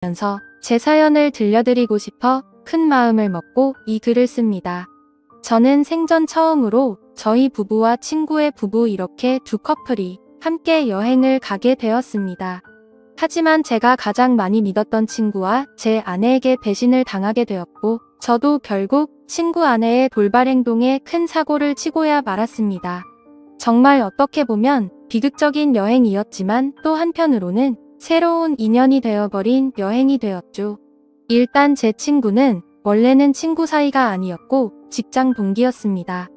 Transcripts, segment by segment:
면서 제 사연을 들려드리고 싶어 큰 마음을 먹고 이 글을 씁니다. 저는 생전 처음으로 저희 부부와 친구의 부부 이렇게 두 커플이 함께 여행을 가게 되었습니다. 하지만 제가 가장 많이 믿었던 친구와 제 아내에게 배신을 당하게 되었고 저도 결국 친구 아내의 돌발 행동에 큰 사고를 치고야 말았습니다. 정말 어떻게 보면 비극적인 여행이었지만 또 한편으로는 새로운 인연이 되어버린 여행이 되었죠. 일단 제 친구는 원래는 친구 사이가 아니었고 직장 동기였습니다.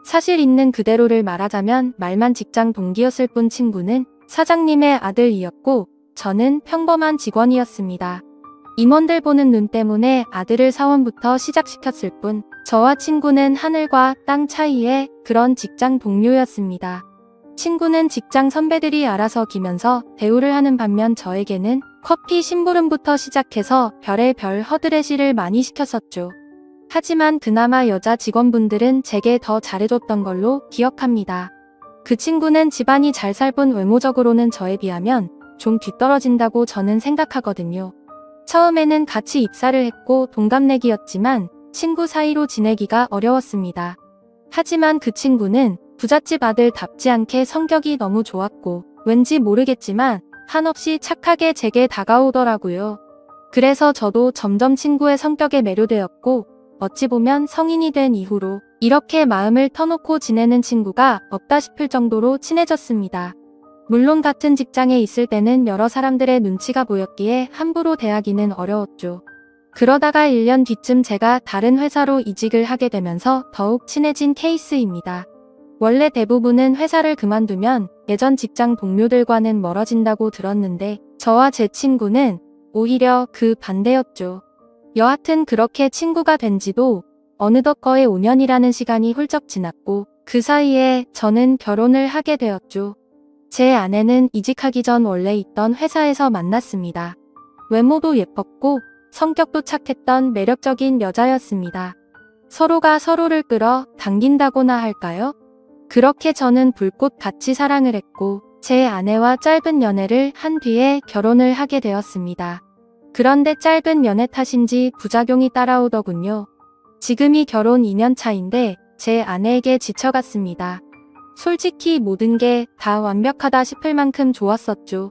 사실 있는 그대로를 말하자면 말만 직장 동기였을 뿐 친구는 사장님의 아들이었고 저는 평범한 직원이었습니다. 임원들 보는 눈 때문에 아들을 사원부터 시작시켰을 뿐 저와 친구는 하늘과 땅 차이의 그런 직장 동료였습니다. 친구는 직장 선배들이 알아서 기면서 대우를 하는 반면 저에게는 커피 심부름부터 시작해서 별의 별 허드렛일을 많이 시켰었죠. 하지만 그나마 여자 직원분들은 제게 더 잘해줬던 걸로 기억합니다. 그 친구는 집안이 잘 살 뿐 외모적으로는 저에 비하면 좀 뒤떨어진다고 저는 생각하거든요. 처음에는 같이 입사를 했고 동갑내기였지만 친구 사이로 지내기가 어려웠습니다. 하지만 그 친구는 부잣집 아들답지 않게 성격이 너무 좋았고 왠지 모르겠지만 한없이 착하게 제게 다가오더라고요. 그래서 저도 점점 친구의 성격에 매료되었고 어찌 보면 성인이 된 이후로 이렇게 마음을 터놓고 지내는 친구가 없다 싶을 정도로 친해졌습니다. 물론 같은 직장에 있을 때는 여러 사람들의 눈치가 보였기에 함부로 대하기는 어려웠죠. 그러다가 1년 뒤쯤 제가 다른 회사로 이직을 하게 되면서 더욱 친해진 케이스입니다. 원래 대부분은 회사를 그만두면 예전 직장 동료들과는 멀어진다고 들었는데 저와 제 친구는 오히려 그 반대였죠. 여하튼 그렇게 친구가 된 지도 어느덧 거의 5년이라는 시간이 훌쩍 지났고 그 사이에 저는 결혼을 하게 되었죠. 제 아내는 이직하기 전 원래 있던 회사에서 만났습니다. 외모도 예뻤고 성격도 착했던 매력적인 여자였습니다. 서로가 서로를 끌어 당긴다고나 할까요? 그렇게 저는 불꽃같이 사랑을 했고 제 아내와 짧은 연애를 한 뒤에 결혼을 하게 되었습니다. 그런데 짧은 연애 탓인지 부작용이 따라오더군요. 지금이 결혼 2년 차인데 제 아내에게 지쳐갔습니다. 솔직히 모든 게 다 완벽하다 싶을 만큼 좋았었죠.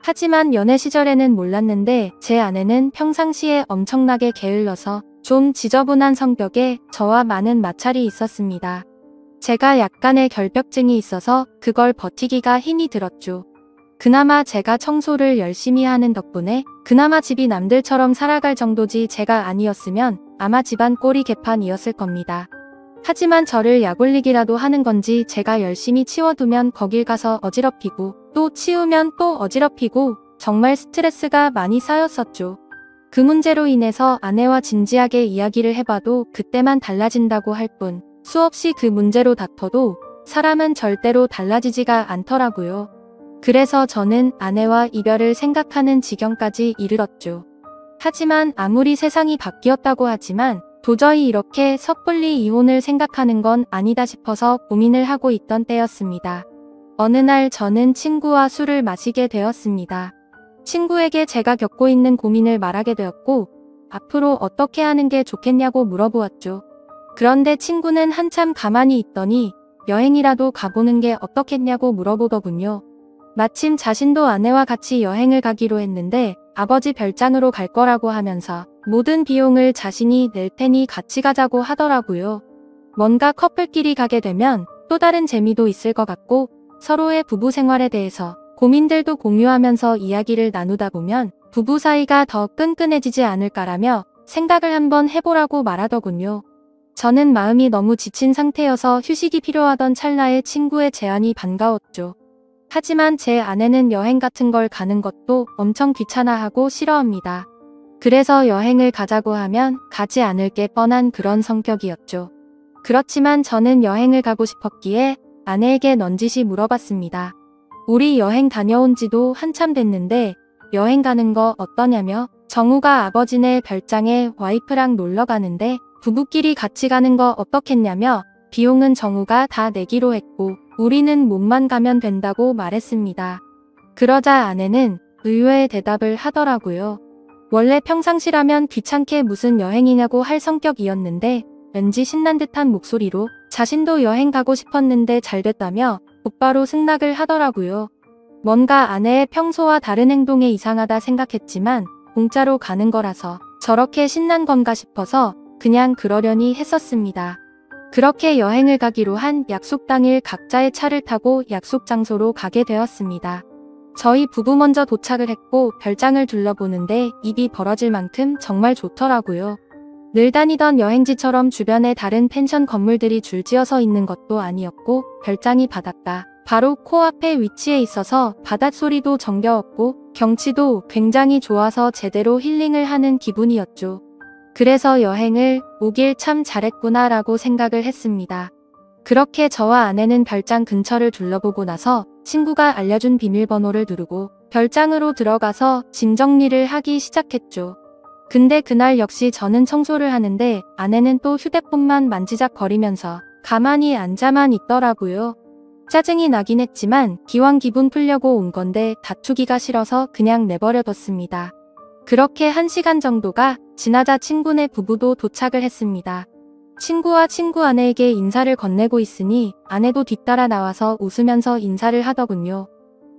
하지만 연애 시절에는 몰랐는데 제 아내는 평상시에 엄청나게 게을러서 좀 지저분한 성격에 저와 많은 마찰이 있었습니다. 제가 약간의 결벽증이 있어서 그걸 버티기가 힘이 들었죠. 그나마 제가 청소를 열심히 하는 덕분에 그나마 집이 남들처럼 살아갈 정도지 제가 아니었으면 아마 집안 꼴이 개판이었을 겁니다. 하지만 저를 약올리기라도 하는 건지 제가 열심히 치워두면 거길 가서 어지럽히고 또 치우면 또 어지럽히고 정말 스트레스가 많이 쌓였었죠. 그 문제로 인해서 아내와 진지하게 이야기를 해봐도 그때만 달라진다고 할 뿐 수없이 그 문제로 다퉈도 사람은 절대로 달라지지가 않더라고요. 그래서 저는 아내와 이별을 생각하는 지경까지 이르렀죠. 하지만 아무리 세상이 바뀌었다고 하지만 도저히 이렇게 섣불리 이혼을 생각하는 건 아니다 싶어서 고민을 하고 있던 때였습니다. 어느 날 저는 친구와 술을 마시게 되었습니다. 친구에게 제가 겪고 있는 고민을 말하게 되었고 앞으로 어떻게 하는 게 좋겠냐고 물어보았죠. 그런데 친구는 한참 가만히 있더니 여행이라도 가보는 게 어떻겠냐고 물어보더군요. 마침 자신도 아내와 같이 여행을 가기로 했는데 아버지 별장으로 갈 거라고 하면서 모든 비용을 자신이 낼 테니 같이 가자고 하더라고요. 뭔가 커플끼리 가게 되면 또 다른 재미도 있을 것 같고 서로의 부부 생활에 대해서 고민들도 공유하면서 이야기를 나누다 보면 부부 사이가 더 끈끈해지지 않을까라며 생각을 한번 해보라고 말하더군요. 저는 마음이 너무 지친 상태여서 휴식이 필요하던 찰나에 친구의 제안이 반가웠죠. 하지만 제 아내는 여행 같은 걸 가는 것도 엄청 귀찮아하고 싫어합니다. 그래서 여행을 가자고 하면 가지 않을 게 뻔한 그런 성격이었죠. 그렇지만 저는 여행을 가고 싶었기에 아내에게 넌지시 물어봤습니다. 우리 여행 다녀온 지도 한참 됐는데 여행 가는 거 어떠냐며 정우가 아버지네 별장에 와이프랑 놀러 가는데 부부끼리 같이 가는 거 어떻겠냐며 비용은 정우가 다 내기로 했고 우리는 몸만 가면 된다고 말했습니다. 그러자 아내는 의외의 대답을 하더라고요. 원래 평상시라면 귀찮게 무슨 여행이냐고 할 성격이었는데 왠지 신난 듯한 목소리로 자신도 여행 가고 싶었는데 잘 됐다며 곧바로 승낙을 하더라고요. 뭔가 아내의 평소와 다른 행동에 이상하다 생각했지만 공짜로 가는 거라서 저렇게 신난 건가 싶어서 그냥 그러려니 했었습니다. 그렇게 여행을 가기로 한 약속 당일 각자의 차를 타고 약속 장소로 가게 되었습니다. 저희 부부 먼저 도착을 했고 별장을 둘러보는데 입이 벌어질 만큼 정말 좋더라고요. 늘 다니던 여행지처럼 주변에 다른 펜션 건물들이 줄지어서 있는 것도 아니었고 별장이 바닷가 바로 코앞에 위치해 있어서 바닷소리도 정겨웠고 경치도 굉장히 좋아서 제대로 힐링을 하는 기분이었죠. 그래서 여행을 오길 참 잘했구나 라고 생각을 했습니다. 그렇게 저와 아내는 별장 근처를 둘러보고 나서 친구가 알려준 비밀번호를 누르고 별장으로 들어가서 짐 정리를 하기 시작했죠. 근데 그날 역시 저는 청소를 하는데 아내는 또 휴대폰만 만지작거리면서 가만히 앉아만 있더라고요. 짜증이 나긴 했지만 기왕 기분 풀려고 온 건데 다투기가 싫어서 그냥 내버려뒀습니다. 그렇게 1시간 정도가 지나자 친구네 부부도 도착을 했습니다. 친구와 친구 아내에게 인사를 건네고 있으니 아내도 뒤따라 나와서 웃으면서 인사를 하더군요.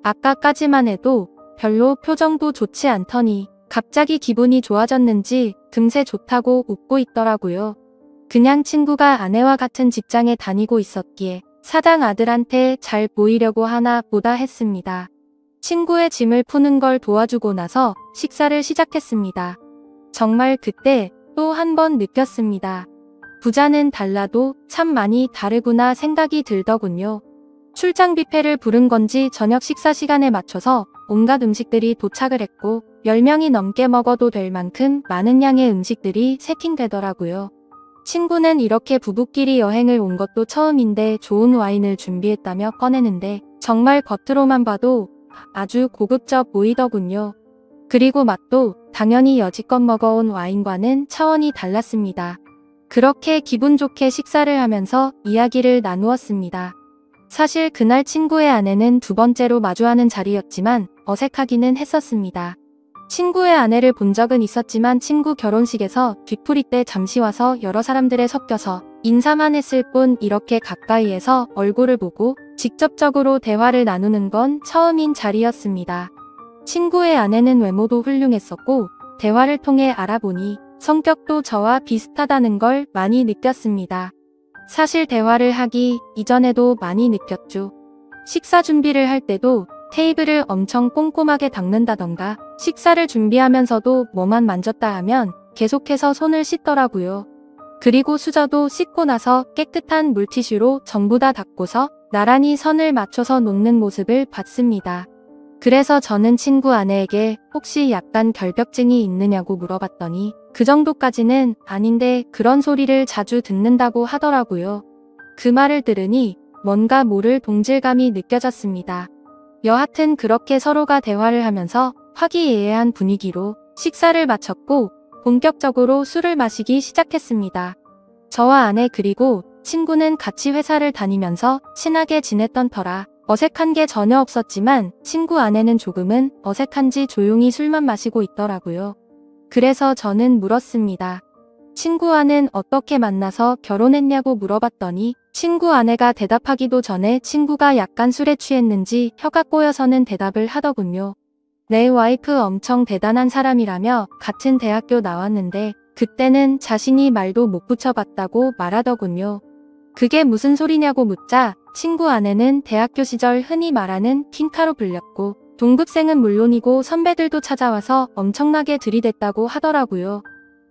아까까지만 해도 별로 표정도 좋지 않더니 갑자기 기분이 좋아졌는지 금세 좋다고 웃고 있더라고요. 그냥 친구가 아내와 같은 직장에 다니고 있었기에 사장 아들한테 잘 보이려고 하나 보다 했습니다. 친구의 짐을 푸는 걸 도와주고 나서 식사를 시작했습니다. 정말 그때 또 한 번 느꼈습니다. 부자는 달라도 참 많이 다르구나 생각이 들더군요. 출장 뷔페를 부른 건지 저녁 식사 시간에 맞춰서 온갖 음식들이 도착을 했고 10명이 넘게 먹어도 될 만큼 많은 양의 음식들이 세팅되더라고요. 친구는 이렇게 부부끼리 여행을 온 것도 처음인데 좋은 와인을 준비했다며 꺼내는데 정말 겉으로만 봐도 아주 고급져 보이더군요. 그리고 맛도 당연히 여지껏 먹어온 와인과는 차원이 달랐습니다. 그렇게 기분 좋게 식사를 하면서 이야기를 나누었습니다. 사실 그날 친구의 아내는 두 번째로 마주하는 자리였지만 어색하기는 했었습니다. 친구의 아내를 본 적은 있었지만 친구 결혼식에서 뒤풀이 때 잠시 와서 여러 사람들에 섞여서 인사만 했을 뿐 이렇게 가까이에서 얼굴을 보고 직접적으로 대화를 나누는 건 처음인 자리였습니다. 친구의 아내는 외모도 훌륭했었고 대화를 통해 알아보니 성격도 저와 비슷하다는 걸 많이 느꼈습니다. 사실 대화를 하기 이전에도 많이 느꼈죠. 식사 준비를 할 때도 테이블을 엄청 꼼꼼하게 닦는다던가 식사를 준비하면서도 뭐만 만졌다 하면 계속해서 손을 씻더라고요. 그리고 수저도 씻고 나서 깨끗한 물티슈로 전부 다 닦고서 나란히 선을 맞춰서 놓는 모습을 봤습니다. 그래서 저는 친구 아내에게 혹시 약간 결벽증이 있느냐고 물어봤더니 그 정도까지는 아닌데 그런 소리를 자주 듣는다고 하더라고요. 그 말을 들으니 뭔가 모를 동질감이 느껴졌습니다. 여하튼 그렇게 서로가 대화를 하면서 화기애애한 분위기로 식사를 마쳤고 본격적으로 술을 마시기 시작했습니다. 저와 아내 그리고 친구는 같이 회사를 다니면서 친하게 지냈던 터라 어색한 게 전혀 없었지만 친구 아내는 조금은 어색한지 조용히 술만 마시고 있더라고요. 그래서 저는 물었습니다. 친구와는 어떻게 만나서 결혼했냐고 물어봤더니 친구 아내가 대답하기도 전에 친구가 약간 술에 취했는지 혀가 꼬여서는 대답을 하더군요. 내 와이프 엄청 대단한 사람이라며 같은 대학교 나왔는데 그때는 자신이 말도 못 붙여봤다고 말하더군요. 그게 무슨 소리냐고 묻자 친구 아내는 대학교 시절 흔히 말하는 킹카로 불렸고 동급생은 물론이고 선배들도 찾아와서 엄청나게 들이댔다고 하더라고요.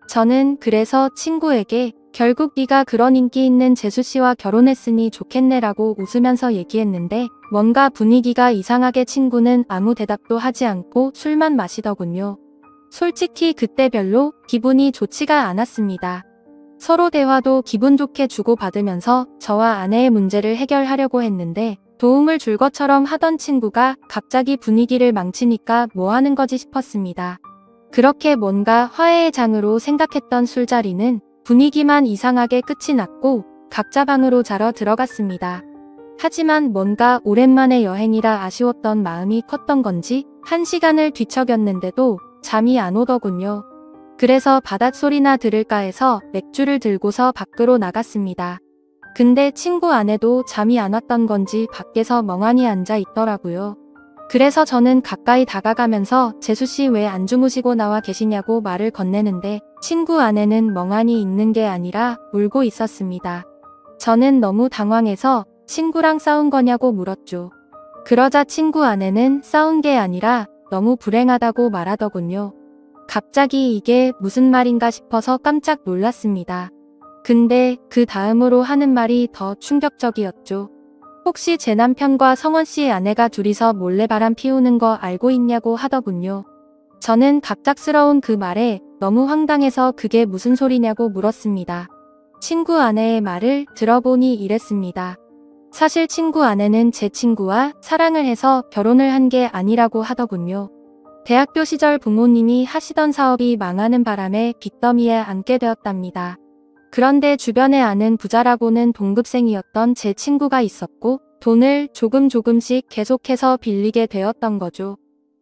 저는 그래서 친구에게 결국 네가 그런 인기 있는 재수씨와 결혼했으니 좋겠네라고 웃으면서 얘기했는데 뭔가 분위기가 이상하게 친구는 아무 대답도 하지 않고 술만 마시더군요. 솔직히 그때 별로 기분이 좋지가 않았습니다. 서로 대화도 기분 좋게 주고받으면서 저와 아내의 문제를 해결하려고 했는데 도움을 줄 것처럼 하던 친구가 갑자기 분위기를 망치니까 뭐 하는 거지 싶었습니다. 그렇게 뭔가 화해의 장으로 생각했던 술자리는 분위기만 이상하게 끝이 났고 각자 방으로 자러 들어갔습니다. 하지만 뭔가 오랜만에 여행이라 아쉬웠던 마음이 컸던 건지 1시간을 뒤척였는데도 잠이 안 오더군요. 그래서 바닷소리나 들을까 해서 맥주를 들고서 밖으로 나갔습니다. 근데 친구 아내도 잠이 안 왔던 건지 밖에서 멍하니 앉아 있더라고요. 그래서 저는 가까이 다가가면서 재수씨 왜 안 주무시고 나와 계시냐고 말을 건네는데 친구 아내는 멍하니 있는 게 아니라 울고 있었습니다. 저는 너무 당황해서 친구랑 싸운 거냐고 물었죠. 그러자 친구 아내는 싸운 게 아니라 너무 불행하다고 말하더군요. 갑자기 이게 무슨 말인가 싶어서 깜짝 놀랐습니다. 근데 그 다음으로 하는 말이 더 충격적이었죠. 혹시 제 남편과 성원 씨의 아내가 둘이서 몰래 바람 피우는 거 알고 있냐고 하더군요. 저는 갑작스러운 그 말에 너무 황당해서 그게 무슨 소리냐고 물었습니다. 친구 아내의 말을 들어보니 이랬습니다. 사실 친구 아내는 제 친구와 사랑을 해서 결혼을 한 게 아니라고 하더군요. 대학교 시절 부모님이 하시던 사업이 망하는 바람에 빚더미에 앉게 되었답니다. 그런데 주변에 아는 부자라고는 동급생이었던 제 친구가 있었고 돈을 조금씩 계속해서 빌리게 되었던 거죠.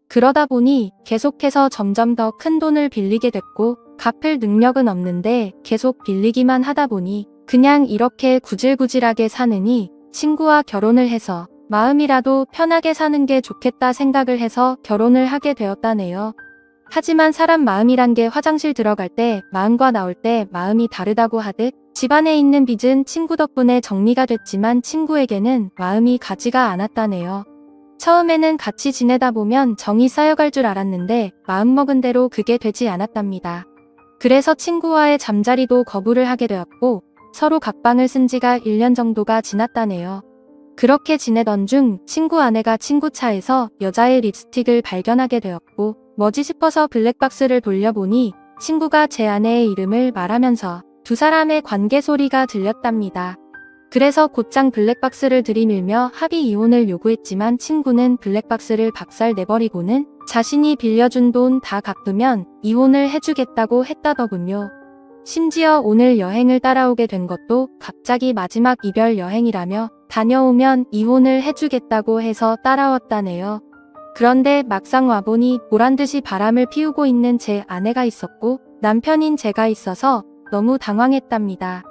그러다 보니 계속해서 점점 더 큰 돈을 빌리게 됐고 갚을 능력은 없는데 계속 빌리기만 하다 보니 그냥 이렇게 구질구질하게 사느니 친구와 결혼을 해서 마음이라도 편하게 사는 게 좋겠다 생각을 해서 결혼을 하게 되었다네요. 하지만 사람 마음이란 게 화장실 들어갈 때 마음과 나올 때 마음이 다르다고 하듯 집안에 있는 빚은 친구 덕분에 정리가 됐지만 친구에게는 마음이 가지가 않았다네요. 처음에는 같이 지내다 보면 정이 쌓여갈 줄 알았는데 마음먹은 대로 그게 되지 않았답니다. 그래서 친구와의 잠자리도 거부를 하게 되었고 서로 각방을 쓴 지가 1년 정도가 지났다네요. 그렇게 지내던 중 친구 아내가 친구 차에서 여자의 립스틱을 발견하게 되었고 뭐지 싶어서 블랙박스를 돌려보니 친구가 제 아내의 이름을 말하면서 두 사람의 관계 소리가 들렸답니다. 그래서 곧장 블랙박스를 들이밀며 합의 이혼을 요구했지만 친구는 블랙박스를 박살 내버리고는 자신이 빌려준 돈 다 갚으면 이혼을 해주겠다고 했다더군요. 심지어 오늘 여행을 따라오게 된 것도 갑자기 마지막 이별 여행이라며 다녀오면 이혼을 해주겠다고 해서 따라왔다네요. 그런데 막상 와보니 보란듯이 바람을 피우고 있는 제 아내가 있었고 남편인 제가 있어서 너무 당황했답니다.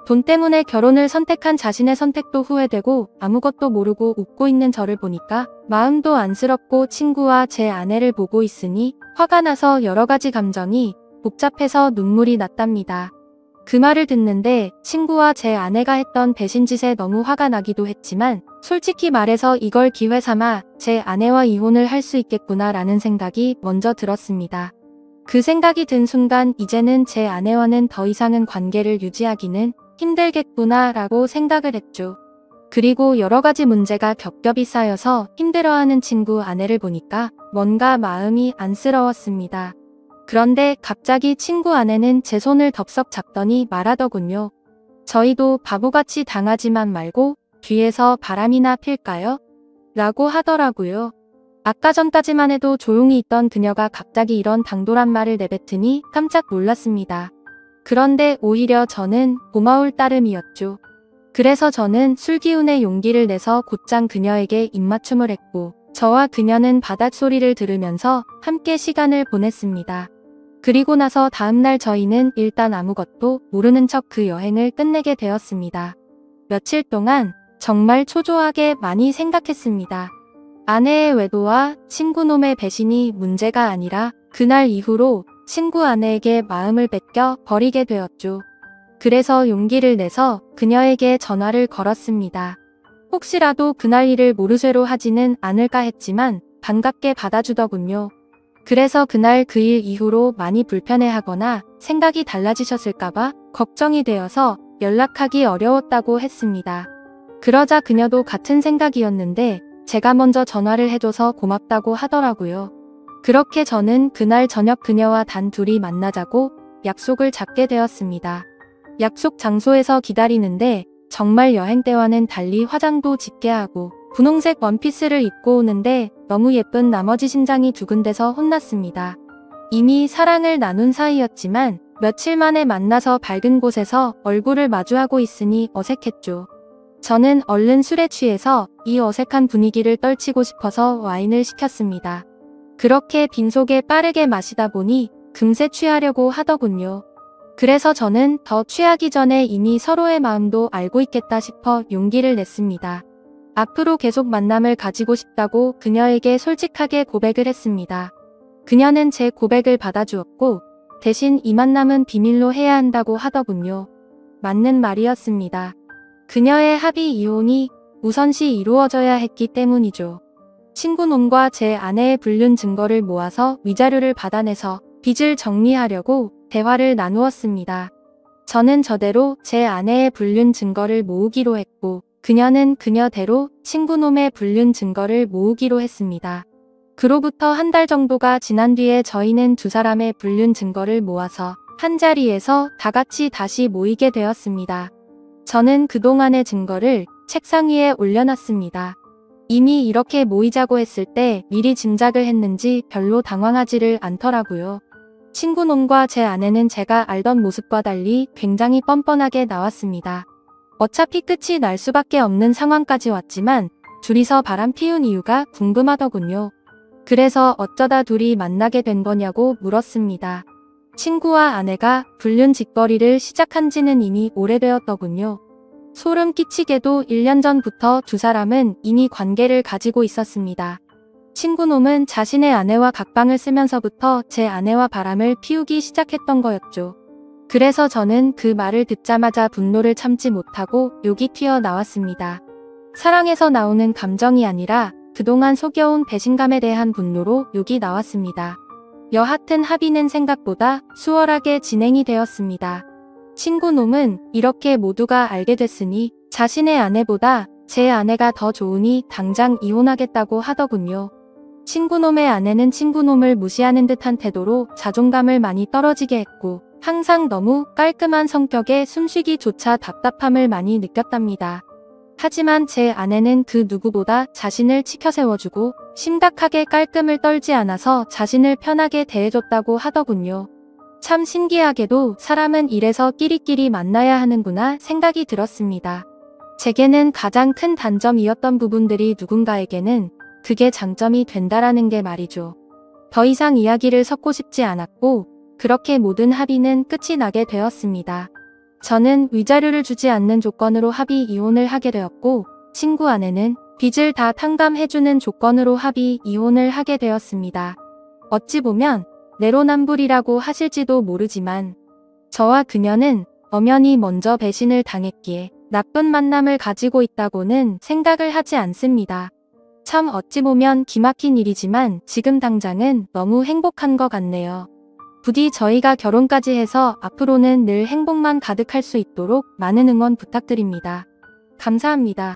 돈 때문에 결혼을 선택한 자신의 선택도 후회되고 아무것도 모르고 웃고 있는 저를 보니까 마음도 안쓰럽고 친구와 제 아내를 보고 있으니 화가 나서 여러 가지 감정이 복잡해서 눈물이 났답니다. 그 말을 듣는데 친구와 제 아내가 했던 배신짓에 너무 화가 나기도 했지만 솔직히 말해서 이걸 기회 삼아 제 아내와 이혼을 할 수 있겠구나 라는 생각이 먼저 들었습니다. 그 생각이 든 순간 이제는 제 아내와는 더 이상은 관계를 유지하기는 힘들겠구나 라고 생각을 했죠. 그리고 여러 가지 문제가 겹겹이 쌓여서 힘들어하는 친구 아내를 보니까 뭔가 마음이 안쓰러웠습니다. 그런데 갑자기 친구 아내는 제 손을 덥석 잡더니 말하더군요. 저희도 바보같이 당하지만 말고 뒤에서 바람이나 필까요? 라고 하더라고요. 아까 전까지만 해도 조용히 있던 그녀가 갑자기 이런 당돌한 말을 내뱉으니 깜짝 놀랐습니다. 그런데 오히려 저는 고마울 따름이었죠. 그래서 저는 술기운에 용기를 내서 곧장 그녀에게 입맞춤을 했고 저와 그녀는 바닷소리를 들으면서 함께 시간을 보냈습니다. 그리고 나서 다음날 저희는 일단 아무것도 모르는 척 그 여행을 끝내게 되었습니다. 며칠 동안 정말 초조하게 많이 생각했습니다. 아내의 외도와 친구놈의 배신이 문제가 아니라 그날 이후로 친구 아내에게 마음을 뺏겨 버리게 되었죠. 그래서 용기를 내서 그녀에게 전화를 걸었습니다. 혹시라도 그날 일을 모르쇠로 하지는 않을까 했지만 반갑게 받아주더군요. 그래서 그날 그 일 이후로 많이 불편해하거나 생각이 달라지셨을까봐 걱정이 되어서 연락하기 어려웠다고 했습니다. 그러자 그녀도 같은 생각이었는데 제가 먼저 전화를 해줘서 고맙다고 하더라고요. 그렇게 저는 그날 저녁 그녀와 단 둘이 만나자고 약속을 잡게 되었습니다. 약속 장소에서 기다리는데 정말 여행 때와는 달리 화장도 짙게 하고 분홍색 원피스를 입고 오는데 너무 예쁜 나머지 심장이 두근대서 혼났습니다. 이미 사랑을 나눈 사이였지만 며칠 만에 만나서 밝은 곳에서 얼굴을 마주하고 있으니 어색했죠. 저는 얼른 술에 취해서 이 어색한 분위기를 떨치고 싶어서 와인을 시켰습니다. 그렇게 빈속에 빠르게 마시다 보니 금세 취하려고 하더군요. 그래서 저는 더 취하기 전에 이미 서로의 마음도 알고 있겠다 싶어 용기를 냈습니다. 앞으로 계속 만남을 가지고 싶다고 그녀에게 솔직하게 고백을 했습니다. 그녀는 제 고백을 받아주었고 대신 이 만남은 비밀로 해야 한다고 하더군요. 맞는 말이었습니다. 그녀의 합의 이혼이 우선시 이루어져야 했기 때문이죠. 친구놈과 제 아내의 불륜 증거를 모아서 위자료를 받아내서 빚을 정리하려고 대화를 나누었습니다. 저는 저대로 제 아내의 불륜 증거를 모으기로 했고 그녀는 그녀대로 친구놈의 불륜 증거를 모으기로 했습니다. 그로부터 한 달 정도가 지난 뒤에 저희는 두 사람의 불륜 증거를 모아서 한자리에서 다 같이 다시 모이게 되었습니다. 저는 그동안의 증거를 책상 위에 올려놨습니다. 이미 이렇게 모이자고 했을 때 미리 짐작을 했는지 별로 당황하지를 않더라고요. 친구놈과 제 아내는 제가 알던 모습과 달리 굉장히 뻔뻔하게 나왔습니다. 어차피 끝이 날 수밖에 없는 상황까지 왔지만 둘이서 바람 피운 이유가 궁금하더군요. 그래서 어쩌다 둘이 만나게 된 거냐고 물었습니다. 친구와 아내가 불륜 짓거리를 시작한 지는 이미 오래되었더군요. 소름 끼치게도 1년 전부터 두 사람은 이미 관계를 가지고 있었습니다. 친구놈은 자신의 아내와 각방을 쓰면서부터 제 아내와 바람을 피우기 시작했던 거였죠. 그래서 저는 그 말을 듣자마자 분노를 참지 못하고 욕이 튀어나왔습니다. 사랑에서 나오는 감정이 아니라 그동안 속여온 배신감에 대한 분노로 욕이 나왔습니다. 여하튼 합의는 생각보다 수월하게 진행이 되었습니다. 친구놈은 이렇게 모두가 알게 됐으니 자신의 아내보다 제 아내가 더 좋으니 당장 이혼하겠다고 하더군요. 친구놈의 아내는 친구놈을 무시하는 듯한 태도로 자존감을 많이 떨어지게 했고 항상 너무 깔끔한 성격에 숨쉬기조차 답답함을 많이 느꼈답니다. 하지만 제 아내는 그 누구보다 자신을 치켜세워주고 심각하게 깔끔을 떨지 않아서 자신을 편하게 대해줬다고 하더군요. 참 신기하게도 사람은 이래서 끼리끼리 만나야 하는구나 생각이 들었습니다. 제게는 가장 큰 단점이었던 부분들이 누군가에게는 그게 장점이 된다라는 게 말이죠. 더 이상 이야기를 섞고 싶지 않았고 그렇게 모든 합의는 끝이 나게 되었습니다. 저는 위자료를 주지 않는 조건으로 합의 이혼을 하게 되었고 친구 아내는 빚을 다 탕감해주는 조건으로 합의 이혼을 하게 되었습니다. 어찌 보면 내로남불이라고 하실지도 모르지만 저와 그녀는 엄연히 먼저 배신을 당했기에 나쁜 만남을 가지고 있다고는 생각을 하지 않습니다. 참 어찌 보면 기막힌 일이지만 지금 당장은 너무 행복한 것 같네요. 부디 저희가 결혼까지 해서 앞으로는 늘 행복만 가득할 수 있도록 많은 응원 부탁드립니다. 감사합니다.